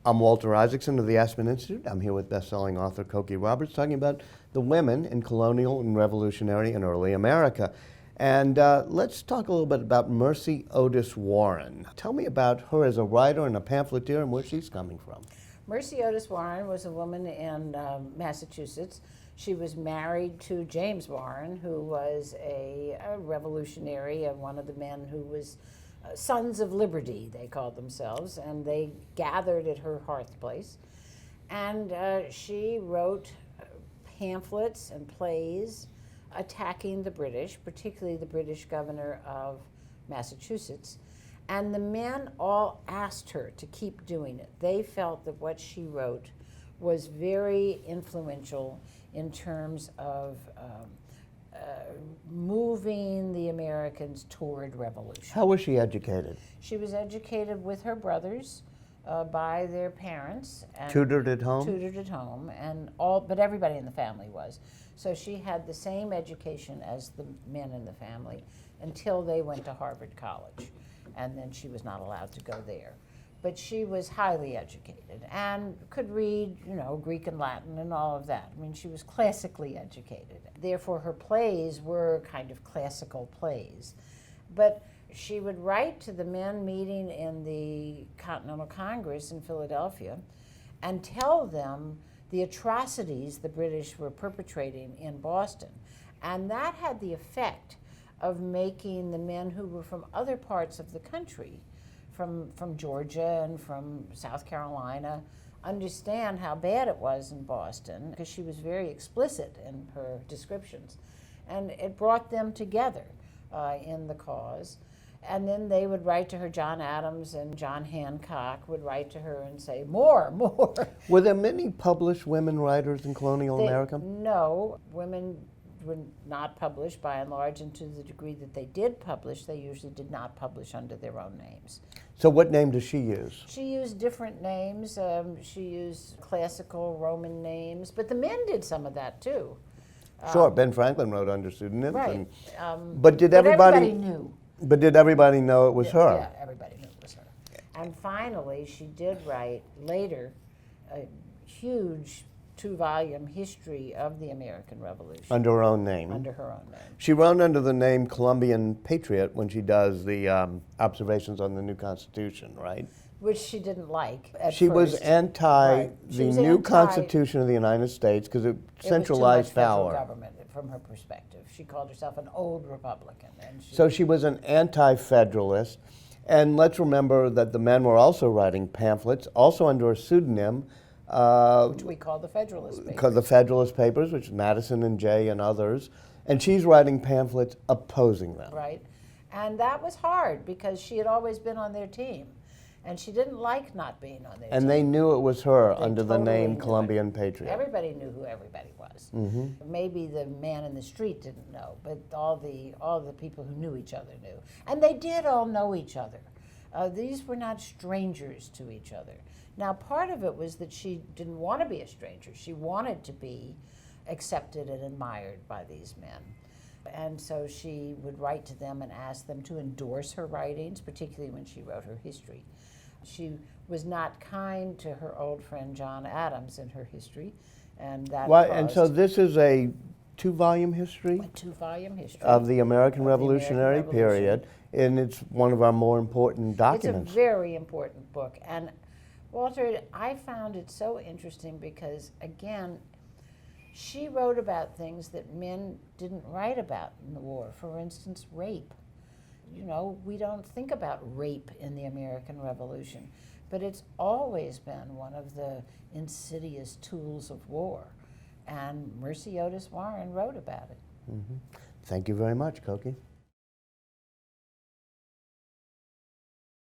I'm Walter Isaacson of the Aspen Institute. I'm here with best-selling author Cokie Roberts talking about the women in colonial and revolutionary and early America. And let's talk a little bit about Mercy Otis Warren. Tell me about her as a writer and a pamphleteer and where she's coming from. Mercy Otis Warren was a woman in Massachusetts. She was married to James Warren, who was a revolutionary and one of the men who was Sons of Liberty, they called themselves, and they gathered at her hearth place. And she wrote pamphlets and plays attacking the British, particularly the British governor of Massachusetts. And the men all asked her to keep doing it. They felt that what she wrote was very influential in terms of moving the Americans toward revolution. How was she educated? She was educated with her brothers by their parents. And Tutored at home? Tutored at home, and but everybody in the family was. So she had the same education as the men in the family until they went to Harvard College, and then she was not allowed to go there. But she was highly educated and could read, Greek and Latin and all of that. I mean, she was classically educated. Therefore, her plays were kind of classical plays. But she would write to the men meeting in the Continental Congress in Philadelphia and tell them the atrocities the British were perpetrating in Boston. And that had the effect of making the men who were from other parts of the country, from Georgia and from South Carolina, understand how bad it was in Boston, because she was very explicit in her descriptions. And it brought them together in the cause. And then they would write to her, John Adams and John Hancock would write to her and say, more. Were there many published women writers in colonial America? No, women were not published by and large, and to the degree that they did publish, they usually did not publish under their own names. So what name does she use? She used different names. She used classical Roman names, but the men did some of that too. Sure, Ben Franklin wrote under pseudonyms. Right. But did everybody knew? But did everybody know it was her? Yeah, everybody knew it was her. And finally, she did write later a huge 2-volume history of the American Revolution. Under her own name? Under her own name. She wrote under the name Columbian Patriot when she does the observations on the new Constitution, right? Which she didn't like at She first. was anti the new Constitution of the United States because it centralized power. It was too much federal government from her perspective. She called herself an old Republican. And so she was an anti-federalist. And let's remember that the men were also writing pamphlets, also under a pseudonym. Which we call the Federalist Papers. Called the Federalist Papers, which is Madison and Jay and others. And she's writing pamphlets opposing them. Right. And that was hard because she had always been on their team. And she didn't like not being on their team. And they knew it was her under the totally name knew Columbian it. Patriot. Everybody knew who everybody was. Mm-hmm. Maybe the man in the street didn't know, but all the people who knew each other knew. And they did all know each other. These were not strangers to each other. Now, part of it was that she didn't want to be a stranger. She wanted to be accepted and admired by these men. And so she would write to them and ask them to endorse her writings, particularly when she wrote her history. She was not kind to her old friend John Adams in her history, and that And so this is a 2-volume history? A 2-volume history. Of the American Revolutionary period, and it's one of our more important documents. It's a very important book. And Walter, I found it so interesting because, again, she wrote about things that men didn't write about in the war. For instance, rape. We don't think about rape in the American Revolution, but it's always been one of the insidious tools of war. And Mercy Otis Warren wrote about it. Mm-hmm. Thank you very much, Cokie.